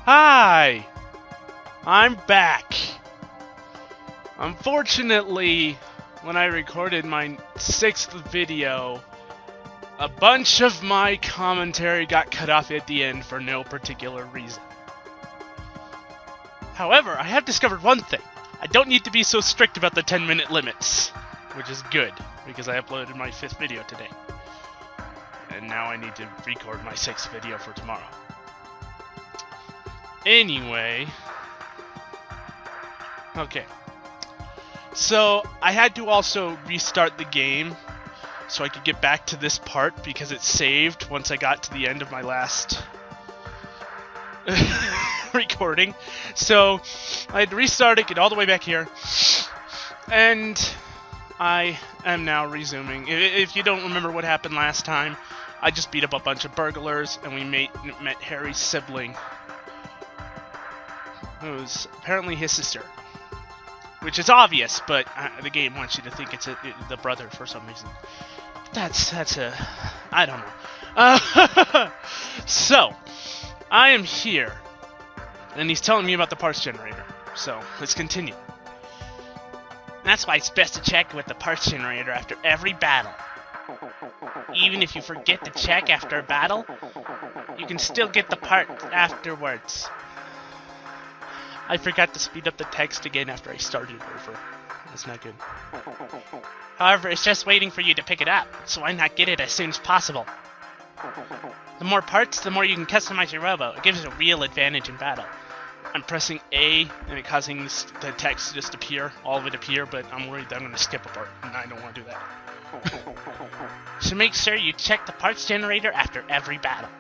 Hi! I'm back. Unfortunately, when I recorded my 6th video, a bunch of my commentary got cut off at the end for no particular reason. However, I have discovered one thing. I don't need to be so strict about the 10-minute limits, which is good, because I uploaded my 5th video today. And now I need to record my 6th video for tomorrow. Anyway, okay. So, I had to also restart the game so I could get back to this part because it saved once I got to the end of my last recording. So, I had to restart it, get all the way back here, and I am now resuming. If you don't remember what happened last time, I just beat up a bunch of burglars and we met Harry's sibling, who's apparently his sister. Which is obvious, but the game wants you to think it's the brother for some reason. I don't know. So, I am here, and he's telling me about the parts generator. So, let's continue. That's why it's best to check with the parts generator after every battle. Even if you forget to check after a battle, you can still get the part afterwards. I forgot to speed up the text again after I started over. That's not good. However, it's just waiting for you to pick it up, so why not get it as soon as possible? The more parts, the more you can customize your Robo. It gives a real advantage in battle. I'm pressing A, and it causing the text to just appear, all of it appear, but I'm worried that I'm going to skip a part, and I don't want to do that. So make sure you check the parts generator after every battle.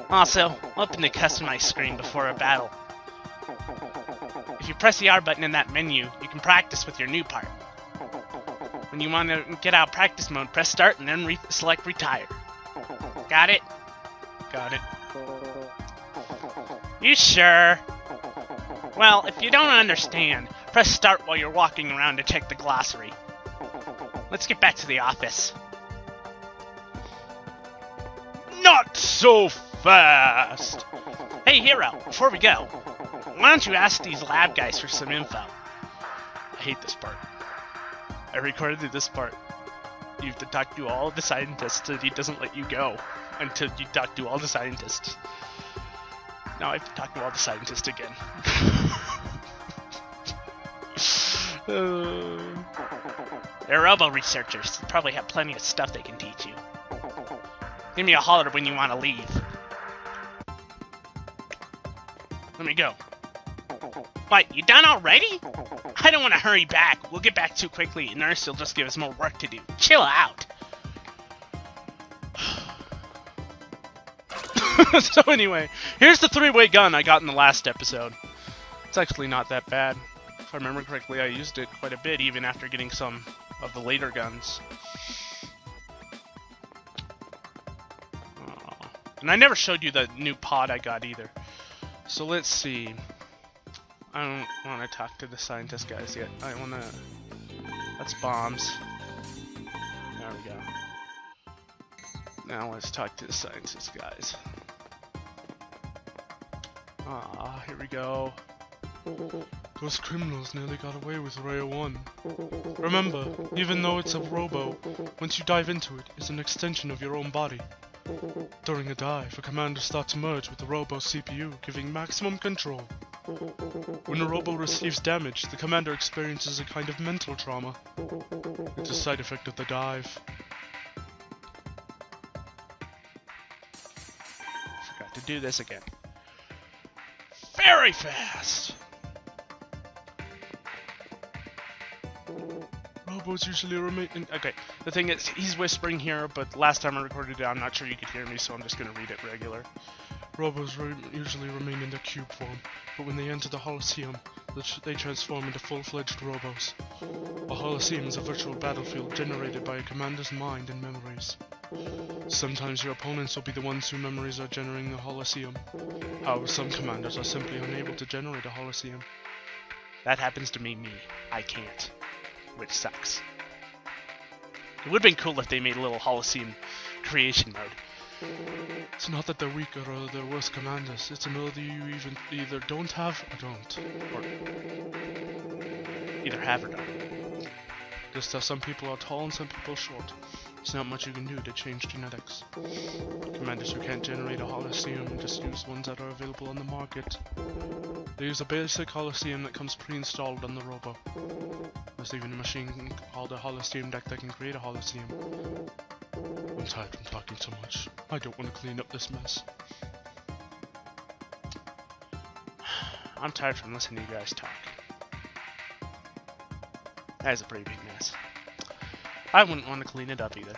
Also, open the customize screen before a battle. If you press the R button in that menu, you can practice with your new part. When you want to get out of practice mode, press start and then select retire. Got it? Got it. You sure? Well, if you don't understand, press start while you're walking around to check the glossary. Let's get back to the office. Not so fast! Hey, Hero, before we go, why don't you ask these lab guys for some info? I hate this part. I recorded this part. You have to talk to all the scientists and he doesn't let you go until you talk to all the scientists. Now I have to talk to all the scientists again. They're Robo researchers. They probably have plenty of stuff they can teach you. Give me a holler when you want to leave. Let me go. What, you done already? I don't want to hurry back. We'll get back too quickly, and Nurse will just give us more work to do. Chill out. So anyway, here's the 3-way gun I got in the last episode. It's actually not that bad. If I remember correctly, I used it quite a bit, even after getting some of the later guns. And I never showed you the new pod I got either. So let's see. I don't want to talk to the scientist guys yet. I want to... That's bombs. There we go. Now let's talk to the scientist guys. Ah, here we go. Those criminals nearly got away with Rayo 1. Remember, even though it's a Robo, once you dive into it, it's an extension of your own body. During a dive, a commander starts to merge with the Robo's CPU, giving maximum control. When a Robo receives damage, the commander experiences a kind of mental trauma. It's a side effect of the dive. Forgot to do this again. Very fast! Robos usually remain in... Okay, the thing is, he's whispering here, but last time I recorded it, I'm not sure you could hear me, so I'm just going to read it regular. Robos usually remain in their cube form, but when they enter the Holosseum, they transform into full-fledged Robos. A Holosseum is a virtual battlefield generated by a commander's mind and memories. Sometimes your opponents will be the ones whose memories are generating the Holosseum. However, some commanders are simply unable to generate a Holosseum. That happens to me. I can't. Which sucks. It would have been cool if they made a little Holosseum creation mode. It's not that they're weaker or they're worse commanders. It's an ability you either don't have or don't. Or either have or don't. Just as some people are tall and some people short. There's not much you can do to change genetics. Commanders who can't generate a Holocene just use ones that are available on the market. They use a basic Holocene that comes pre-installed on the Robo. There's even a machine called a Holocene deck that can create a Holocene. I'm tired from talking so much. I don't want to clean up this mess. I'm tired from listening to you guys talk. That is a pretty big mess. I wouldn't want to clean it up either.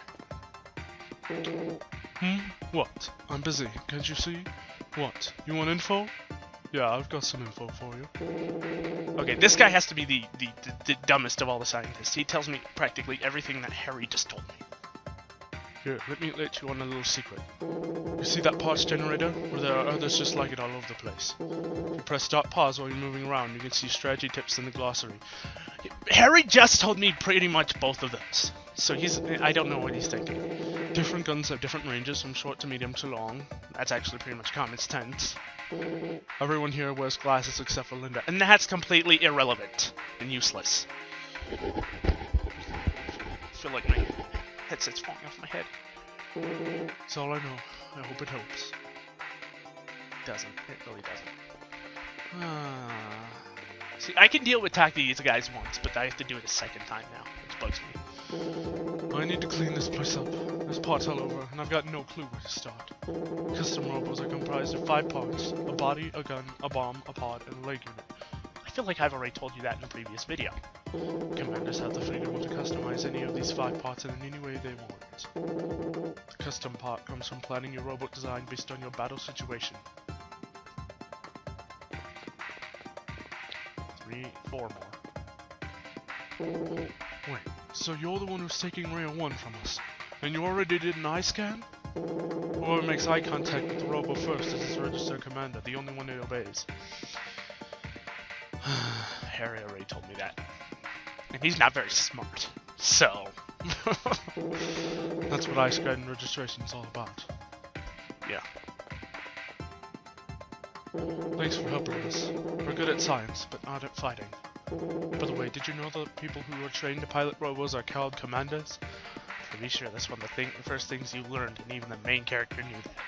What? I'm busy, can't you see? What? You want info? Yeah, I've got some info for you. Okay, this guy has to be the dumbest of all the scientists. He tells me practically everything that Harry just told me. Here, let me let you on a little secret. You see that parts generator? Well, there are others just like it all over the place. If you press stop pause while you're moving around, you can see strategy tips in the glossary. Harry just told me pretty much both of those. So I don't know what he's thinking. Different guns have different ranges, from short to medium to long. That's actually pretty much common sense. Everyone here wears glasses except for Linda, and that's completely irrelevant and useless. I feel like my headset's falling off my head. That's all I know. I hope it helps. It doesn't. It really doesn't. See, I can deal with talking to these guys once, but I have to do it a second time now, which bugs me. I need to clean this place up. There's parts all over, and I've got no clue where to start. Custom robos are comprised of 5 parts: a body, a gun, a bomb, a pod, and a leg unit. I feel like I've already told you that in a previous video. Commanders have the freedom to customize any of these 5 parts in any way they want. The custom part comes from planning your robot design based on your battle situation. 4 more. Wait, so you're the one who's taking Rhea 1 from us, and you already did an eye scan? Whoever makes eye contact with the Robo first is his registered commander, the only one he obeys. Harry already told me that. And he's not very smart, so... That's what eye scan registration is all about. Yeah. Thanks for helping us. We're good at science, but not at fighting. By the way, did you know that people who are trained to pilot robos are called commanders? Pretty sure that's one of the first things you learned, and even the main character knew that.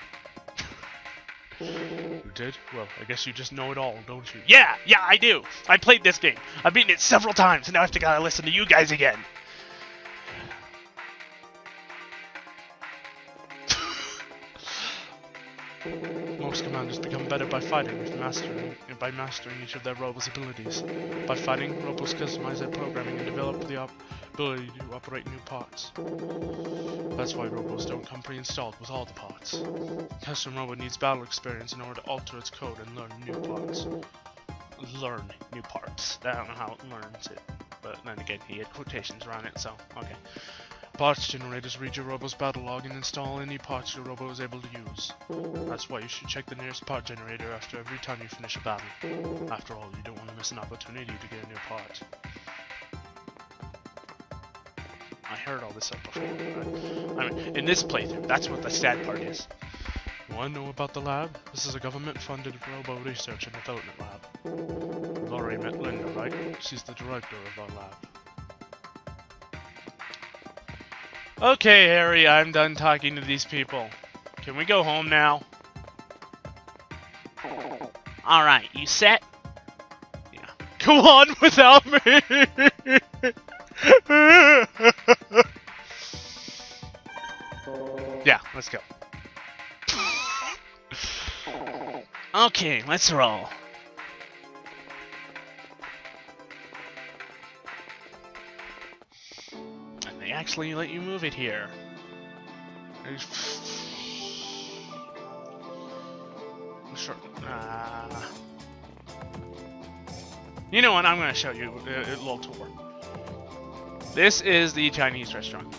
You did? Well, I guess you just know it all, don't you? Yeah, I do! I played this game. I've beaten it several times, and now I have to gotta listen to you guys again. Most commanders become better by fighting by mastering each of their robos' abilities. By fighting, robos customize their programming and develop the ability to operate new parts. That's why robos don't come pre-installed with all the parts. Custom robo needs battle experience in order to alter its code and learn new parts. Learn new parts. I don't know how it learns it, but then again, he had quotations around it, so okay. Parts generators read your robo's battle log and install any parts your robo is able to use. That's why you should check the nearest part generator after every time you finish a battle. After all, you don't want to miss an opportunity to get a new part. I heard all this stuff before. I mean, in this playthrough, that's what the sad part is. You want to know about the lab? This is a government-funded robo research and development lab. You've already met Linda, right? She's the director of our lab. Okay, Harry, I'm done talking to these people. Can we go home now? Alright, you set? Yeah. Go on without me! Yeah, let's go. Okay, let's roll. They actually let you move it here. Sure. You know what? I'm going to show you a little tour. This is the Chinese restaurant.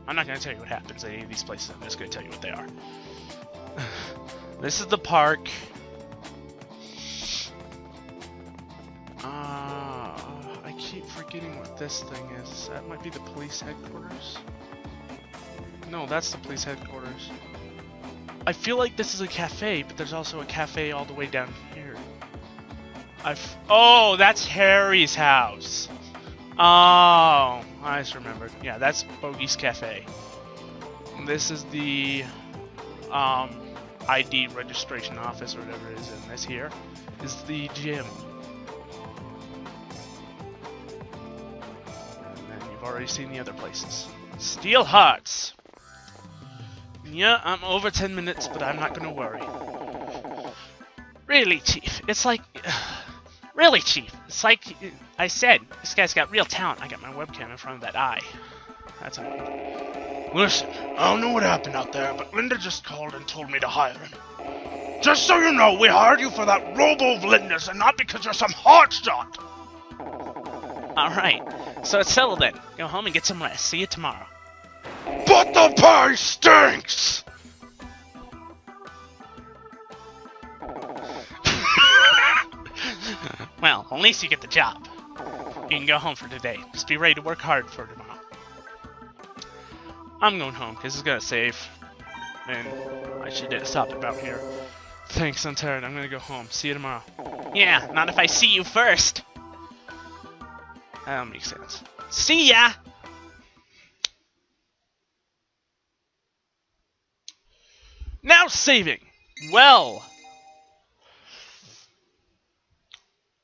I'm not going to tell you what happens at any of these places. I'm just going to tell you what they are. This is the park. I keep forgetting what this thing is. That might be the police headquarters. No, that's the police headquarters. I feel like this is a cafe, but there's also a cafe all the way down here. Oh, that's Harry's house. Oh, I just remembered. Yeah, that's Bogey's Cafe. This is the ID registration office or whatever it is, and this here is the gym. And then you've already seen the other places. Steel Hearts. Yeah, I'm over 10 minutes, but I'm not gonna worry. Really, Chief, it's like... Really, Chief, it's like I said, this guy's got real talent. I got my webcam in front of that eye. That's amazing. Listen, I don't know what happened out there, but Linda just called and told me to hire him. Just so you know, we hired you for that Robo of Linda's and not because you're some hotshot. Alright, so it's settled then. Go home and get some rest. See you tomorrow. But the pie stinks! Well, at least you get the job. You can go home for today. Just be ready to work hard for tomorrow. I'm going home because it's gonna save. And I should stop about here. Thanks, I'm tired. I'm gonna go home. See you tomorrow. Yeah, not if I see you first. That makes sense. See ya! Now saving! Well,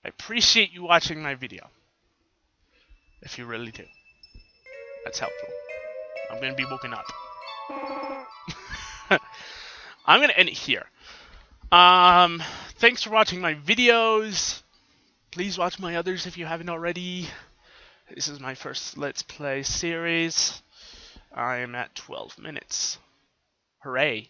I appreciate you watching my video. If you really do. That's helpful. I'm gonna be woken up. I'm gonna end it here. Thanks for watching my videos. Please watch my others if you haven't already. This is my first Let's Play series. I am at 12 minutes. Hooray.